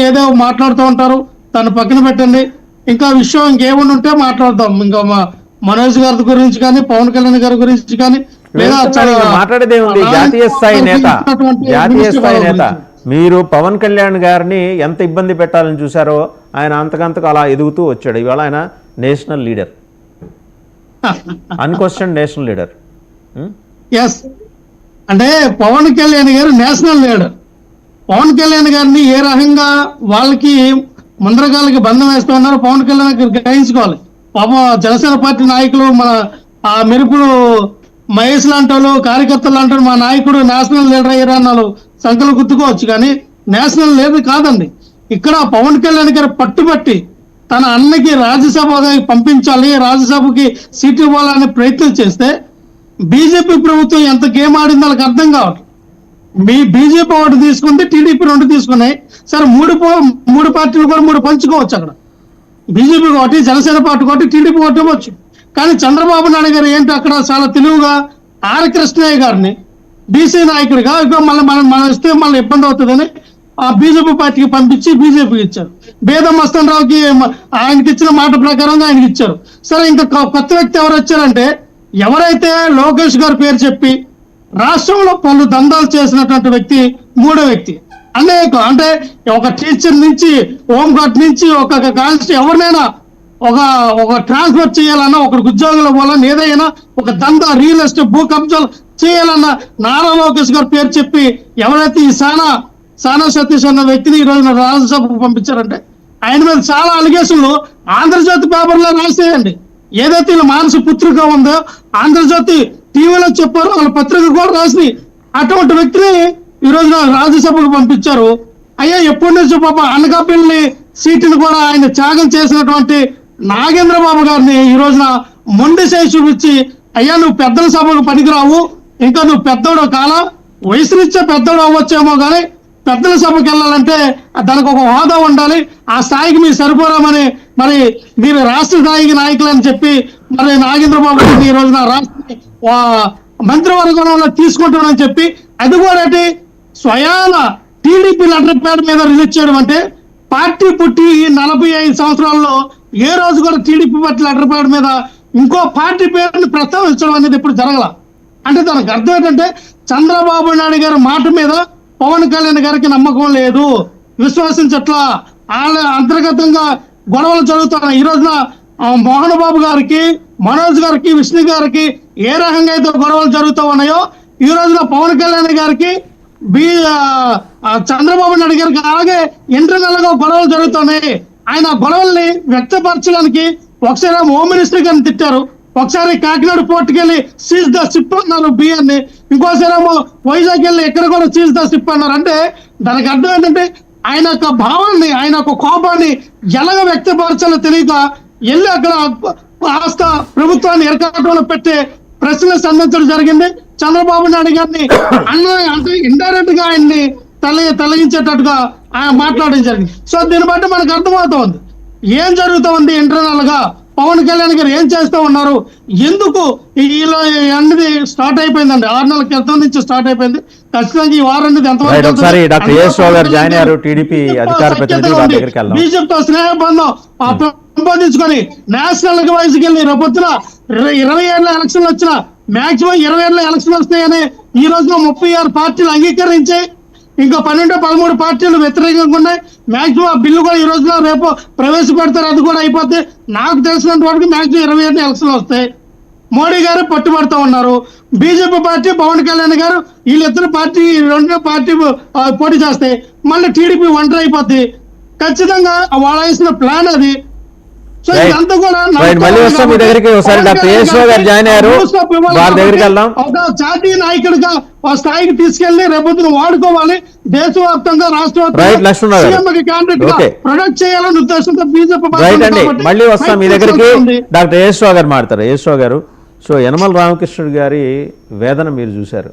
ఏదో మాట్లాడుతూ ఉంటారు, తను పక్కన పెట్టండి. ఇంకా విషయం ఇంకేమన్నా ఉంటే మాట్లాడదాం. ఇంకా మనోజ్ గారి గురించి కానీ, పవన్ కళ్యాణ్ గారి గురించి కానీ, లేదా మాట్లాడేదే ఉంది. జాతీయ స్థాయి నేత మీరు పవన్ కళ్యాణ్ గారిని ఎంత ఇబ్బంది పెట్టాలని చూసారో ఆయన అంతకంతకు అలా ఎదుగుతూ వచ్చాడు. ఇవాళ ఆయన national leader, unquestioned national leader. Yes, అంటే పవన్ కళ్యాణ్ గారు నేషనల్ లీడర్. పవన్ కళ్యాణ్ గారిని ఏ రకంగా వాళ్ళకి ముందరగాలకి బంధం వేస్తూ ఉన్నారో పవన్ కళ్యాణ్ గారు గ్రహించుకోవాలి. పాపం జనసేన పార్టీ నాయకులు, మన ఆ మెరుపులు మహేష్ లాంటి వాళ్ళు, కార్యకర్తలు లాంటి మా నాయకుడు నేషనల్ లీడర్ అయ్యారన్నాళ్ళు సంకలు గుర్తుకోవచ్చు, కానీ నేషనల్ లీడర్ కాదండి. ఇక్కడ పవన్ కళ్యాణ్ గారు పట్టుబట్టి తన అన్నకి రాజ్యసభకి పంపించాలి, రాజ్యసభకి సీట్ ఇవ్వాలనే ప్రయత్నం చేస్తే బీజేపీ ప్రభుత్వం ఎంత గేమ్ ఆడిందో వాళ్ళకి అర్థం కావట్లేదు. మీ బీజేపీ ఒకటి తీసుకుంటే టీడీపీ 2 తీసుకున్నాయి. సరే, మూడు పార్టీలు కూడా 3 పంచుకోవచ్చు. అక్కడ బీజేపీ ఒకటి, జనసేన పార్టీ ఒకటి, టీడీపీ ఒకటి ఇవ్వచ్చు. కానీ చంద్రబాబు నాయుడు గారు ఏంటి అక్కడ చాలా తెలివిగా ఆర్ కృష్ణయ్య గారిని బీసీ నాయకుడిగా మళ్ళీ మనం ఇస్తే మళ్ళీ ఇబ్బంది అవుతుందని ఆ బీజేపీ పార్టీకి పంపించి బీజేపీకి ఇచ్చారు. బేదం మస్తన్ రావుకి ఆయనకి ఇచ్చిన మాట ప్రకారంగా ఆయనకి ఇచ్చారు. సరే, ఇంకా కొత్త వ్యక్తి ఎవరు వచ్చారంటే, ఎవరైతే లోకేష్ గారి పేరు చెప్పి రాష్ట్రంలో పలు దందాలు చేసినటువంటి వ్యక్తి 3వ వ్యక్తి. అంటే ఒక టీచర్ నుంచి, హోంగార్డ్ నుంచి, ఒక కానిస్టేబుల్ ఎవరినైనా ఒక ట్రాన్స్ఫర్ చేయాలన్నా, ఒకరికి ఉద్యోగులు ఇవ్వాలన్నా, ఏదైనా ఒక దందా రియల్ ఎస్టేట్ భూ కబ్జాలు చేయాలన్నా నారా లోకేష్ గారి పేరు చెప్పి ఎవరైతే ఈ సానా సతీష్ అన్న వ్యక్తిని ఈ రోజున రాజ్యసభకు పంపించారంటే ఆయన మీద చాలా అలిగేషన్లు ఆంధ్రజ్యోతి పేపర్లో రాసేయండి. ఏదైతే ఇలా మానస పుత్రిక ఉందో ఆంధ్రజ్యోతి టీవీలో చెప్పారు, వాళ్ళ పత్రిక కూడా రాసి అటువంటి వ్యక్తిని ఈ రోజున రాజ్యసభకు పంపించారు. అయ్యా, ఎప్పటి నుంచో పాప అనకాపల్లి సీటును కూడా ఆయన త్యాగం చేసినటువంటి నాగేంద్ర బాబు గారిని ఈ రోజున మొండి చేసి చూపించి, అయ్యా నువ్వు పెద్దల సభకు పనికిరావు, ఇంకా నువ్వు పెద్దోడు కాలా, వయసునిచ్చే పెద్దోడు అవ్వచ్చేమో కానీ పెద్దల సభకు వెళ్ళాలంటే దానికి ఒక హోదా ఉండాలి, ఆ స్థాయికి మీరు సరిపోరామని మరి మీరు రాష్ట్ర స్థాయికి నాయకులు అని చెప్పి మరి నాగేంద్ర బాబు గారిని ఈ రోజున రాష్ట్ర మంత్రివర్గంలో తీసుకుంటామని చెప్పి, అది కూడా స్వయాన టీడీపీ లెటర్ ప్యాడ్ మీద రిలీజ్ చేయడం అంటే, పార్టీ పుట్టి 45 సంవత్సరాల్లో ఏ రోజు కూడా టీడీపీ పార్టీ లెటర్ ప్యాడ్ మీద ఇంకో పార్టీ పేరుని ప్రస్తావించడం అనేది ఇప్పుడు జరగల. అంటే దానికి అర్థం ఏంటంటే, చంద్రబాబు నాయుడు గారి మాట మీద పవన్ కళ్యాణ్ గారికి నమ్మకం లేదు, విశ్వసించట్లా. వాళ్ళ అంతర్గతంగా గొడవలు జరుగుతున్నాయి. ఈ రోజున మోహన్ బాబు గారికి, మనోజ్ గారికి, విష్ణు గారికి ఏ రకంగా అయితే గొడవలు జరుగుతూ ఉన్నాయో ఈ రోజున పవన్ కళ్యాణ్ గారికి, చంద్రబాబు నాయుడు గారికి అలాగే ఇంటర్నల్ గా గొడవలు జరుగుతున్నాయి. ఆయన గొడవల్ని వ్యక్తపరచడానికి ఒకసారి హోమ్ మినిస్టర్ గారిని తిట్టారు, ఒకసారి కాకినాడ పోర్టుకి వెళ్ళి సీజ్ ద షిప్ అన్నారు బియ్యాన్ని, ఇంకోసారి ఏమో వైజాగ్ వెళ్ళి ఎక్కడ కూడా సీజ్ ద షిప్ అన్నారు. అంటే దానికి అర్థం ఏంటంటే, ఆయన యొక్క భావాన్ని, ఆయన యొక్క కోపాన్ని ఎలాగ వ్యక్తపరచాలో తెలియక వెళ్ళి అక్కడ కాస్త ప్రభుత్వాన్ని ఎరకాటంలో పెట్టే ప్రశ్నలు సంధించడం జరిగింది. చంద్రబాబు నాయుడు గారిని అంటే ఇండైరెక్ట్ గా ఆయన్ని తొలగించేటట్టుగా ఆయన మాట్లాడడం జరిగింది. సో దీన్ని బట్టి మనకు అర్థమవుతోంది ఏం జరుగుతూ ఉంది. ఇంటర్నల్ గా పవన్ కళ్యాణ్ గారు ఏం చేస్తూ ఉన్నారు, ఎందుకు ఇలా అన్నది స్టార్ట్ అయిపోయిందండి. 6 నెలల క్రితం నుంచి స్టార్ట్ అయిపోయింది. ఖచ్చితంగా ఈ వారం అనేది ఎంతవరకు బీజేపీతో స్నేహబంధం పెంపొందించుకొని నేషనల్ వైజ్కి వెళ్ళి రేపొద్దున 27 ఎలక్షన్లు వచ్చిన మాక్సిమం 27 ఎలక్షన్లు వస్తాయని ఈ రోజున 36 పార్టీలు అంగీకరించి ఇంకా 12-13 పార్టీలు వ్యతిరేకంగా ఉన్నాయి. మాక్సిమం ఆ బిల్లు కూడా ఈ రోజున రేపు ప్రవేశపెడతారు, అది కూడా అయిపోతే నాకు తెలిసినంత వరకు మాక్సిమం 27 ఎలక్షన్లు వస్తాయి. మోడీ గారు పట్టుబడుతూ ఉన్నారు. బీజేపీ పార్టీ, పవన్ కళ్యాణ్ గారు వీళ్ళిద్దరు పార్టీ 2 పార్టీ పోటీ చేస్తాయి. మళ్ళీ టీడీపీ ఒంటరి అయిపోద్ది. ఖచ్చితంగా వాళ్ళ వేసిన ప్లాన్ అది. జాతీయ నాయకుడిగా స్థాయికి తీసుకెళ్లి రేపొద్దున వాడుకోవాలి, దేశవ్యాప్తంగా రాష్ట్రవ్యాప్తంగా క్యాండిడేట్ గా ప్రొడక్ట్ చేయాలనే ఉద్దేశంతో బీజేపీ. మళ్ళీ వస్తాం మీ దగ్గరికి. డాక్టర్ యేశ్వరావు గారు మాట్లాడతారు. యేశ్వరావు గారు, సో యనమల రామకృష్ణుడు గారి వేదన మీరు చూశారు.